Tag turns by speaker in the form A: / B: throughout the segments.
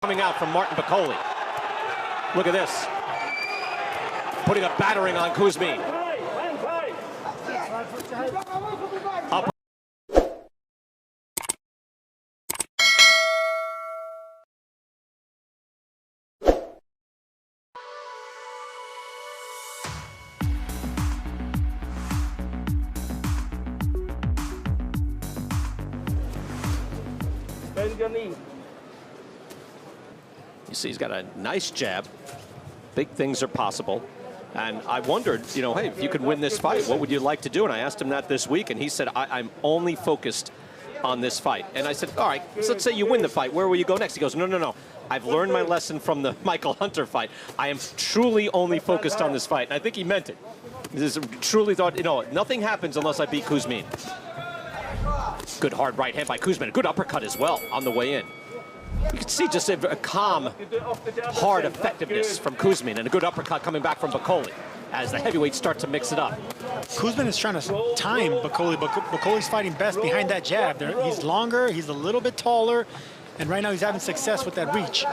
A: Coming out from Martin Bakole. Look at this. Putting a battering on Kuzmin. Up. You see, he's got a nice jab. Big things are possible. And I wondered, you know, hey, if you could win this fight, what would you like to do? And I asked him that this week, and he said, I'm only focused on this fight. And I said, all right, so let's say you win the fight. Where will you go next? He goes, no. I've learned my lesson from the Michael Hunter fight. I am truly only focused on this fight. And I think he meant it. He truly thought, you know, nothing happens unless I beat Kuzmin. Good hard right hand by Kuzmin. Good uppercut as well on the way in. You can see just a calm, hard effectiveness from Kuzmin, and a good uppercut coming back from Bakole as the heavyweights start to mix it up.
B: Kuzmin is trying to time Bakole, but Bakole's fighting best behind that jab. He's longer, he's a little bit taller, and right now he's having success with that reach.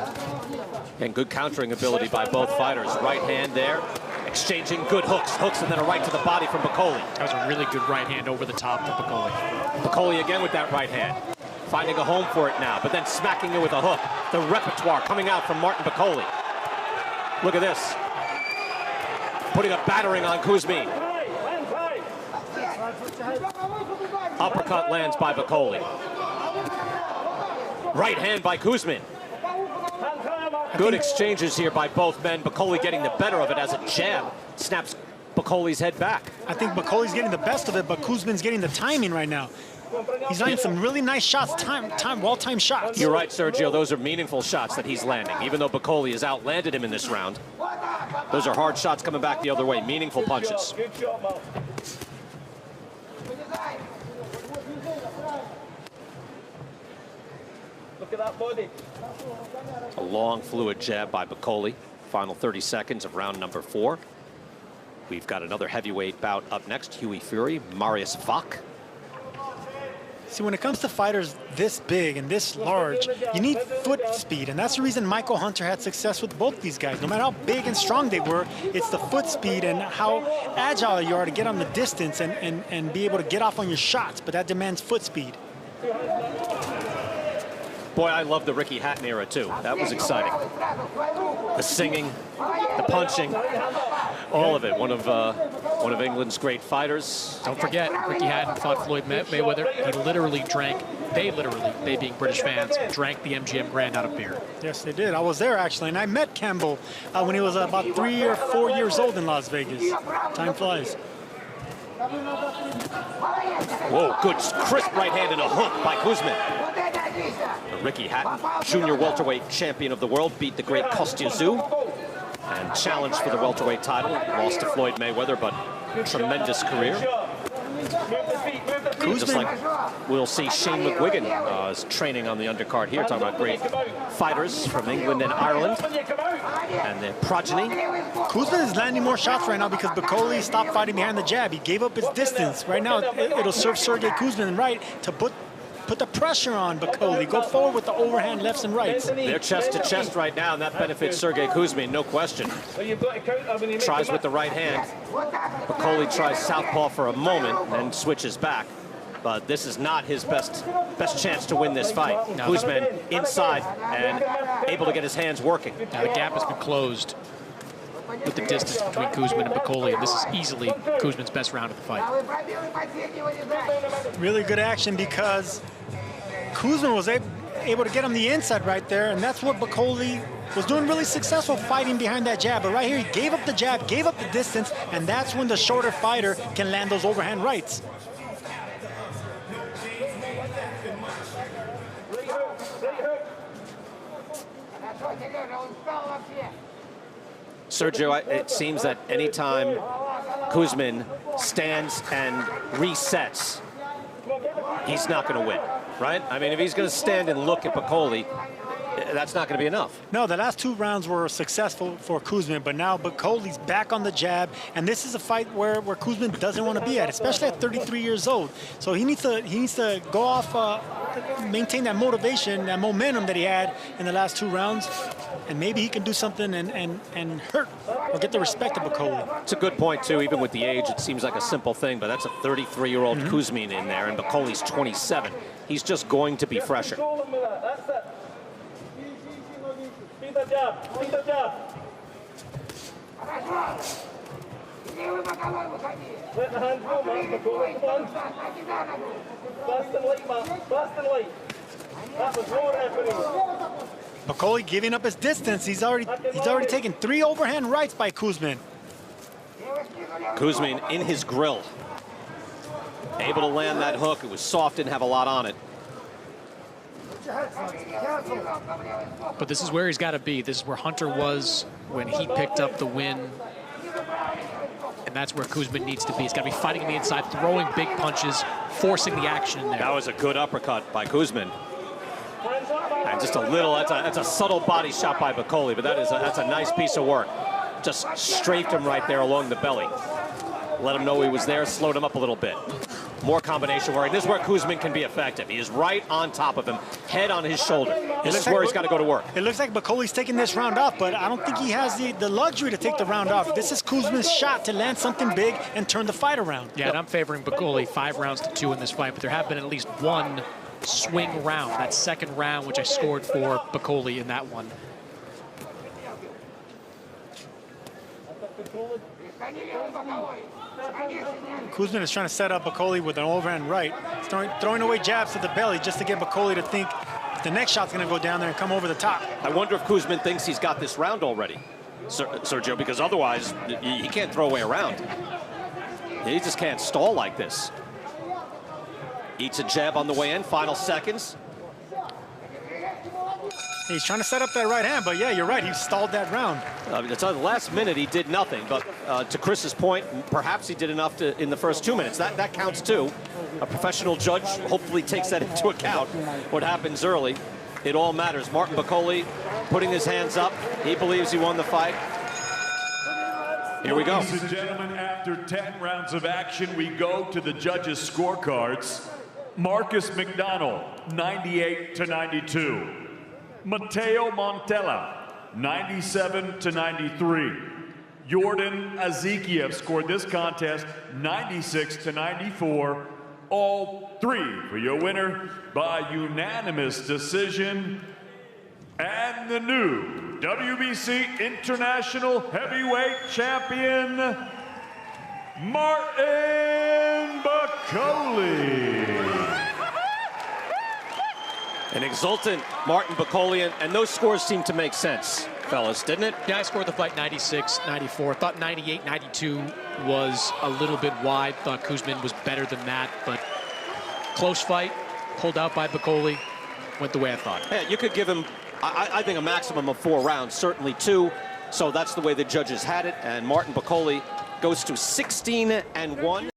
A: And good countering ability by both fighters. Right hand there, exchanging good hooks, and then a right to the body from Bakole.
C: That was a really good right hand over the top to Bakole.
A: Bakole again with that right hand. Finding a home for it now, but then smacking it with a hook. The repertoire coming out from Martin Bakole. Look at this. Putting a battering on Kuzmin. Uppercut lands by Bakole. Right hand by Kuzmin. Good exchanges here by both men. Bakole getting the better of it as a jab snaps Bakole's head back.
B: I think Bakole's getting the best of it, but Kuzmin's getting the timing right now. He's landing some really nice shots, well-timed shots.
A: You're right, Sergio. Those are meaningful shots that he's landing. Even though Bakole has outlanded him in this round, those are hard shots coming back the other way. Meaningful punches.
D: Look at that body.
A: A long, fluid jab by Bakole. Final 30 seconds of round number 4. We've got another heavyweight bout up next. Hughie Fury, Marius Vach.
B: See, when it comes to fighters this big and this large, you need foot speed, and that's the reason Michael Hunter had success with both these guys. No matter how big and strong they were, it's the foot speed and how agile you are to get on the distance and be able to get off on your shots, but that demands foot speed.
A: Boy, I love the Ricky Hatton era, too. That was exciting. The singing, the punching, all of it. One of England's great fighters.
C: Don't forget, Ricky Hatton fought Floyd Mayweather. He literally drank, they being British fans, drank the MGM Grand out of beer.
B: Yes, they did. I was there, actually, and I met Campbell when he was about 3 or 4 years old in Las Vegas. Time flies.
A: Whoa, good crisp right hand and a hook by Kuzmin. Ricky Hatton, junior welterweight champion of the world, beat the great Kostya Tszyu and challenged for the welterweight title. Lost to Floyd Mayweather, but tremendous career. Just like we'll see Shane McGuigan is training on the undercard here, talking about great fighters from England and Ireland and their progeny.
B: Kuzmin is landing more shots right now because Bakole stopped fighting behind the jab. He gave up his distance. Right now, it'll serve Sergey Kuzmin right to put the pressure on Bakole. Go forward with the overhand lefts and rights.
A: They're chest to chest right now, and that benefits Sergey Kuzmin, no question. Tries with the right hand. Bakole tries southpaw for a moment and then switches back. But this is not his best chance to win this fight. No. Kuzmin inside and able to get his hands working.
C: Now the gap has been closed with the distance between Kuzmin and Bakole, and this is easily Kuzmin's best round of the fight.
B: Really good action because Kuzmin was able to get him the inside right there, and that's what Bakole was doing really successful, fighting behind that jab. But right here, he gave up the jab, gave up the distance, and that's when the shorter fighter can land those overhand rights.
A: Sergio, it seems that anytime Kuzmin stands and resets, he's not going to win, right? I mean, if he's going to stand and look at Bakole, that's not going to be enough.
B: No, the last 2 rounds were successful for Kuzmin, but now Bakole's back on the jab, and this is a fight where Kuzmin doesn't want to be at, especially at 33 years old. So he needs to go off maintain that motivation, that momentum that he had in the last 2 rounds, and maybe he can do something and hurt or get the respect of Bakole.
A: It's a good point, too. Even with the age, it seems like a simple thing, but that's a 33-year-old Kuzmin in there, and Bakole's 27. He's just going to be fresher.
D: That's it. Speed the jab. Speed the jab. Let the hands go, man. Bakole, come on. Fast and light, man. Fast and light. That was no referee.
B: Bakole giving up his distance. He's already taken 3 overhand rights by Kuzmin.
A: Kuzmin in his grill. Able to land that hook. It was soft, didn't have a lot on it.
C: But this is where he's got to be. This is where Hunter was when he picked up the win. And that's where Kuzmin needs to be. He's got to be fighting on the inside, throwing big punches, forcing the action in there.
A: That was a good uppercut by Kuzmin. And just a little, that's a subtle body shot by Bakole, but that's a nice piece of work. Just strafed him right there along the belly. Let him know he was there, slowed him up a little bit. More combination work. This is where Kuzmin can be effective. He is right on top of him, head on his shoulder. This is where he's got to go to work.
B: It looks like Bakole's taking this round off, but I don't think he has the luxury to take the round off. This is Kuzmin's shot to land something big and turn the fight around.
C: Yeah, and I'm favoring Bakole 5 rounds to 2 in this fight, but there have been at least 1 swing round, that second round, which I scored for Bakole in that one.
B: Kuzmin is trying to set up Bakole with an overhand right, throwing away jabs to the belly just to get Bakole to think the next shot's going to go down there and come over the top.
A: I wonder if Kuzmin thinks he's got this round already, Sergio, because otherwise he can't throw away a round. He just can't stall like this. Eats a jab on the way in, final seconds.
B: He's trying to set up that right hand, but yeah, you're right, he stalled that round.
A: It's on the last minute he did nothing, but to Chris's point, perhaps he did enough in the first 2 minutes. That counts too. A professional judge hopefully takes that into account, what happens early. It all matters. Martin Bakole putting his hands up. He believes he won the fight. Here we go.
E: Ladies and gentlemen, after 10 rounds of action, we go to the judges' scorecards. Marcus McDonald, 98-92. Mateo Montella, 97-93. Jordan Azikiev scored this contest 96-94. All 3 for your winner by unanimous decision. And the new WBC International Heavyweight Champion, Martin Bakole.
A: An exultant Martin Bakole, and those scores seem to make sense, fellas, didn't it?
C: Yeah, I scored the fight 96-94. Thought 98-92 was a little bit wide. Thought Kuzmin was better than that, but close fight, pulled out by Bakole, went the way I thought.
A: Yeah, you could give him, I think, a maximum of 4 rounds, certainly 2. So that's the way the judges had it, and Martin Bakole goes to 16-1.